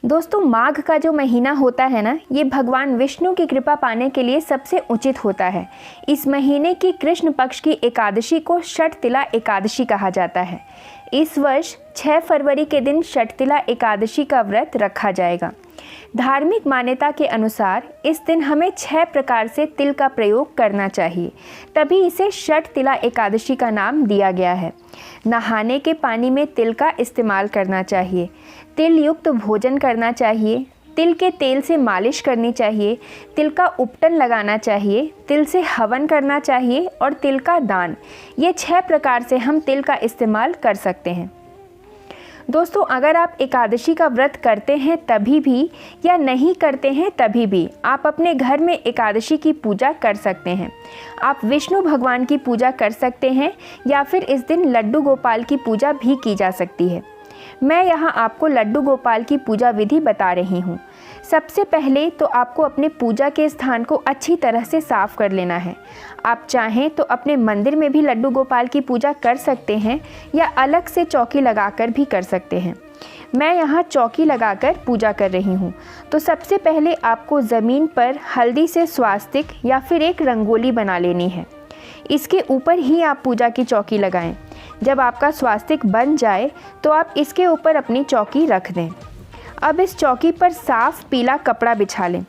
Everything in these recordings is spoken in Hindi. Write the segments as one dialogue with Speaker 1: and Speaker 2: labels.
Speaker 1: दोस्तों, माघ का जो महीना होता है ना, ये भगवान विष्णु की कृपा पाने के लिए सबसे उचित होता है। इस महीने की कृष्ण पक्ष की एकादशी को षटतिला एकादशी कहा जाता है। इस वर्ष 6 फरवरी के दिन षटतिला एकादशी का व्रत रखा जाएगा। धार्मिक मान्यता के अनुसार इस दिन हमें 6 प्रकार से तिल का प्रयोग करना चाहिए, तभी इसे षटतिला एकादशी का नाम दिया गया है। नहाने के पानी में तिल का इस्तेमाल करना चाहिए, तिल युक्त भोजन करना चाहिए, तिल के तेल से मालिश करनी चाहिए, तिल का उपटन लगाना चाहिए, तिल से हवन करना चाहिए और तिल का दान। ये 6 प्रकार से हम तिल का इस्तेमाल कर सकते हैं। दोस्तों, अगर आप एकादशी का व्रत करते हैं तभी भी या नहीं करते हैं तभी भी आप अपने घर में एकादशी की पूजा कर सकते हैं। आप विष्णु भगवान की पूजा कर सकते हैं या फिर इस दिन लड्डू गोपाल की पूजा भी की जा सकती है। मैं यहाँ आपको लड्डू गोपाल की पूजा विधि बता रही हूँ। सबसे पहले तो आपको अपने पूजा के स्थान को अच्छी तरह से साफ़ कर लेना है। आप चाहें तो अपने मंदिर में भी लड्डू गोपाल की पूजा कर सकते हैं या अलग से चौकी लगाकर भी कर सकते हैं। मैं यहाँ चौकी लगाकर पूजा कर रही हूँ। तो सबसे पहले आपको ज़मीन पर हल्दी से स्वास्तिक या फिर एक रंगोली बना लेनी है। इसके ऊपर ही आप पूजा की चौकी लगाएं। जब आपका स्वास्तिक बन जाए तो आप इसके ऊपर अपनी चौकी रख दें। अब इस चौकी पर साफ पीला कपड़ा बिछा लें।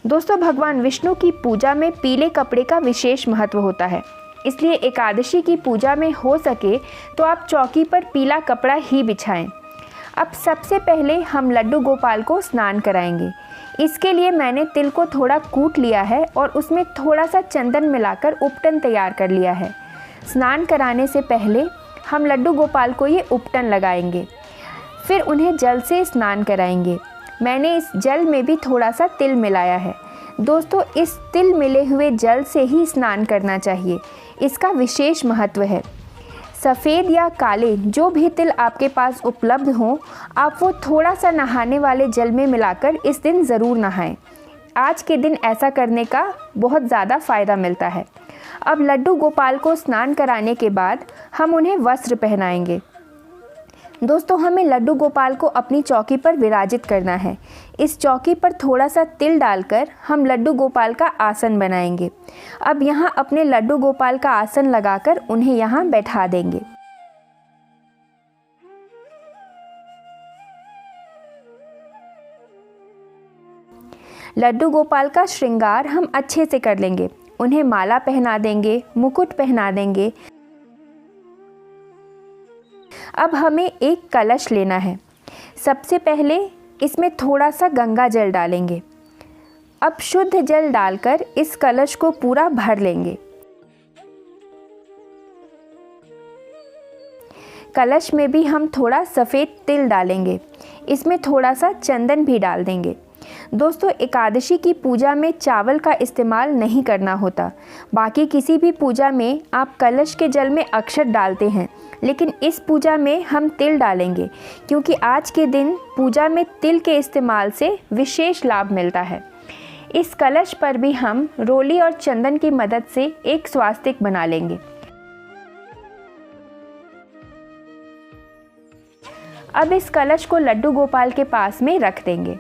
Speaker 1: दोस्तों, भगवान विष्णु की पूजा में पीले कपड़े का विशेष महत्व होता है, इसलिए एकादशी की पूजा में हो सके तो आप चौकी पर पीला कपड़ा ही बिछाएं। अब सबसे पहले हम लड्डू गोपाल को स्नान कराएंगे। इसके लिए मैंने तिल को थोड़ा कूट लिया है और उसमें थोड़ा सा चंदन मिलाकर उपटन तैयार कर लिया है। स्नान कराने से पहले हम लड्डू गोपाल को ये उपटन लगाएंगे, फिर उन्हें जल से स्नान कराएंगे। मैंने इस जल में भी थोड़ा सा तिल मिलाया है। दोस्तों, इस तिल मिले हुए जल से ही स्नान करना चाहिए, इसका विशेष महत्व है। सफ़ेद या काले जो भी तिल आपके पास उपलब्ध हों, आप वो थोड़ा सा नहाने वाले जल में मिलाकर इस दिन ज़रूर नहाएं। आज के दिन ऐसा करने का बहुत ज़्यादा फ़ायदा मिलता है। अब लड्डू गोपाल को स्नान कराने के बाद हम उन्हें वस्त्र पहनाएंगे। दोस्तों, हमें लड्डू गोपाल को अपनी चौकी पर विराजित करना है। इस चौकी पर थोड़ा सा तिल डालकर हम लड्डू गोपाल का आसन बनाएंगे। अब यहाँ अपने लड्डू गोपाल का आसन लगाकर उन्हें यहाँ बैठा देंगे। लड्डू गोपाल का श्रृंगार हम अच्छे से कर लेंगे। उन्हें माला पहना देंगे, मुकुट पहना देंगे। अब हमें एक कलश लेना है। सबसे पहले इसमें थोड़ा सा गंगा जल डालेंगे। अब शुद्ध जल डालकर इस कलश को पूरा भर लेंगे। कलश में भी हम थोड़ा सफ़ेद तिल डालेंगे। इसमें थोड़ा सा चंदन भी डाल देंगे। दोस्तों, एकादशी की पूजा में चावल का इस्तेमाल नहीं करना होता। बाकी किसी भी पूजा में आप कलश के जल में अक्षत डालते हैं, लेकिन इस पूजा में हम तिल डालेंगे क्योंकि आज के दिन पूजा में तिल के इस्तेमाल से विशेष लाभ मिलता है। इस कलश पर भी हम रोली और चंदन की मदद से एक स्वास्तिक बना लेंगे। अब इस कलश को लड्डू गोपाल के पास में रख देंगे।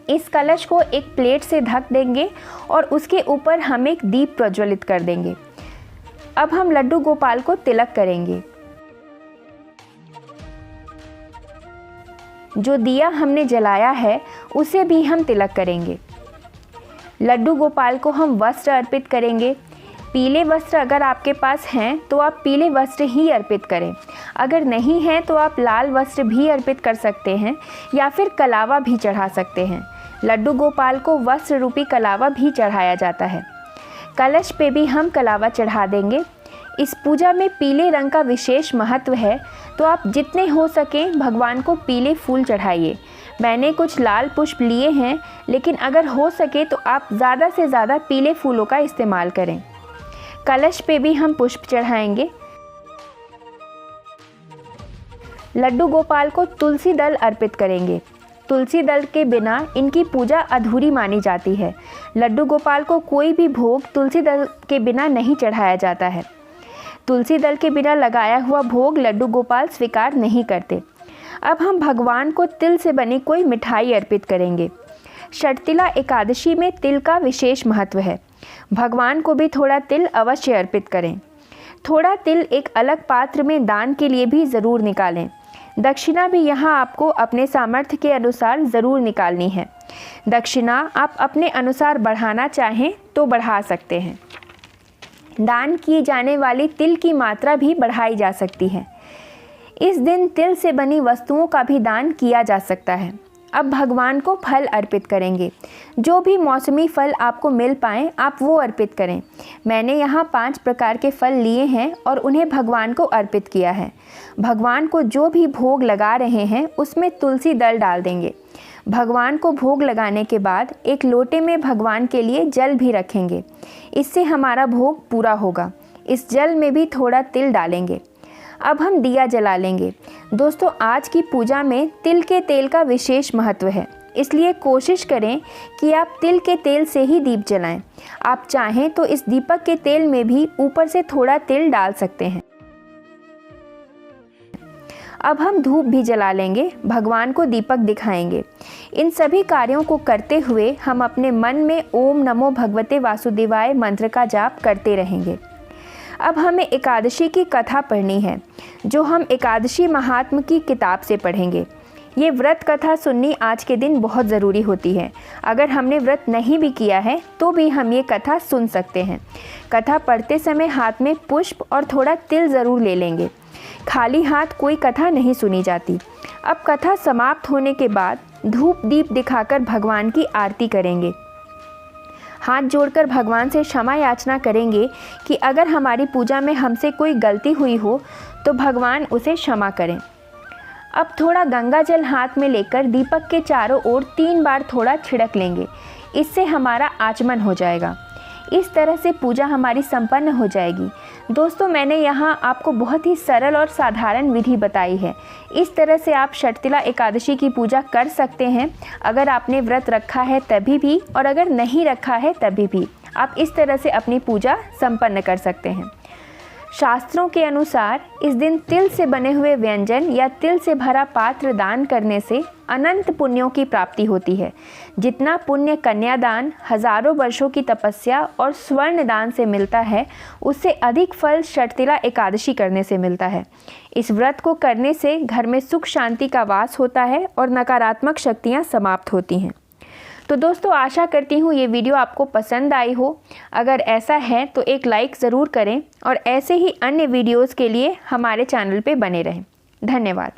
Speaker 1: इस कलश को एक प्लेट से ढक देंगे और उसके ऊपर हम एक दीप प्रज्वलित कर देंगे। अब हम लड्डू गोपाल को तिलक करेंगे। जो दिया हमने जलाया है उसे भी हम तिलक करेंगे। लड्डू गोपाल को हम वस्त्र अर्पित करेंगे। पीले वस्त्र अगर आपके पास हैं तो आप पीले वस्त्र ही अर्पित करें। अगर नहीं हैं तो आप लाल वस्त्र भी अर्पित कर सकते हैं या फिर कलावा भी चढ़ा सकते हैं। लड्डू गोपाल को वस्त्र रूपी कलावा भी चढ़ाया जाता है। कलश पे भी हम कलावा चढ़ा देंगे। इस पूजा में पीले रंग का विशेष महत्व है, तो आप जितने हो सकें भगवान को पीले फूल चढ़ाइए। मैंने कुछ लाल पुष्प लिए हैं, लेकिन अगर हो सके तो आप ज़्यादा से ज़्यादा पीले फूलों का इस्तेमाल करें। कलश पे भी हम पुष्प चढ़ाएंगे। लड्डू गोपाल को तुलसी दल अर्पित करेंगे। तुलसी दल के बिना इनकी पूजा अधूरी मानी जाती है। लड्डू गोपाल को कोई भी भोग तुलसी दल के बिना नहीं चढ़ाया जाता है। तुलसी दल के बिना लगाया हुआ भोग लड्डू गोपाल स्वीकार नहीं करते। अब हम भगवान को तिल से बनी कोई मिठाई अर्पित करेंगे। षटतिला एकादशी में तिल का विशेष महत्व है। भगवान को भी थोड़ा तिल अवश्य अर्पित करें। थोड़ा तिल एक अलग पात्र में दान के लिए भी ज़रूर निकालें। दक्षिणा भी यहाँ आपको अपने सामर्थ्य के अनुसार ज़रूर निकालनी है। दक्षिणा आप अपने अनुसार बढ़ाना चाहें तो बढ़ा सकते हैं। दान किए जाने वाली तिल की मात्रा भी बढ़ाई जा सकती है। इस दिन तिल से बनी वस्तुओं का भी दान किया जा सकता है। अब भगवान को फल अर्पित करेंगे। जो भी मौसमी फल आपको मिल पाएँ आप वो अर्पित करें। मैंने यहाँ 5 प्रकार के फल लिए हैं और उन्हें भगवान को अर्पित किया है। भगवान को जो भी भोग लगा रहे हैं उसमें तुलसी दल डाल देंगे। भगवान को भोग लगाने के बाद एक लोटे में भगवान के लिए जल भी रखेंगे। इससे हमारा भोग पूरा होगा। इस जल में भी थोड़ा तिल डालेंगे। अब हम दिया जला लेंगे। दोस्तों, आज की पूजा में तिल के तेल का विशेष महत्व है, इसलिए कोशिश करें कि आप तिल के तेल से ही दीप जलाएं। आप चाहें तो इस दीपक के तेल में भी ऊपर से थोड़ा तिल डाल सकते हैं। अब हम धूप भी जला लेंगे, भगवान को दीपक दिखाएंगे। इन सभी कार्यों को करते हुए हम अपने मन में ओम नमो भगवते वासुदेवाय मंत्र का जाप करते रहेंगे। अब हमें एकादशी की कथा पढ़नी है, जो हम एकादशी महात्म की किताब से पढ़ेंगे। ये व्रत कथा सुननी आज के दिन बहुत ज़रूरी होती है। अगर हमने व्रत नहीं भी किया है तो भी हम ये कथा सुन सकते हैं। कथा पढ़ते समय हाथ में पुष्प और थोड़ा तिल ज़रूर ले लेंगे। खाली हाथ कोई कथा नहीं सुनी जाती। अब कथा समाप्त होने के बाद धूप दीप दिखाकर भगवान की आरती करेंगे। हाथ जोड़कर भगवान से क्षमा याचना करेंगे कि अगर हमारी पूजा में हमसे कोई गलती हुई हो तो भगवान उसे क्षमा करें। अब थोड़ा गंगा जल हाथ में लेकर दीपक के चारों ओर 3 बार थोड़ा छिड़क लेंगे। इससे हमारा आचमन हो जाएगा। इस तरह से पूजा हमारी संपन्न हो जाएगी। दोस्तों, मैंने यहाँ आपको बहुत ही सरल और साधारण विधि बताई है। इस तरह से आप षटतिला एकादशी की पूजा कर सकते हैं। अगर आपने व्रत रखा है तभी भी और अगर नहीं रखा है तभी भी आप इस तरह से अपनी पूजा संपन्न कर सकते हैं। शास्त्रों के अनुसार इस दिन तिल से बने हुए व्यंजन या तिल से भरा पात्र दान करने से अनंत पुण्यों की प्राप्ति होती है। जितना पुण्य कन्यादान, हजारों वर्षों की तपस्या और स्वर्ण दान से मिलता है, उससे अधिक फल षटतिला एकादशी करने से मिलता है। इस व्रत को करने से घर में सुख शांति का वास होता है और नकारात्मक शक्तियाँ समाप्त होती हैं। तो दोस्तों, आशा करती हूँ ये वीडियो आपको पसंद आई हो। अगर ऐसा है तो एक लाइक ज़रूर करें और ऐसे ही अन्य वीडियोज़ के लिए हमारे चैनल पे बने रहें। धन्यवाद।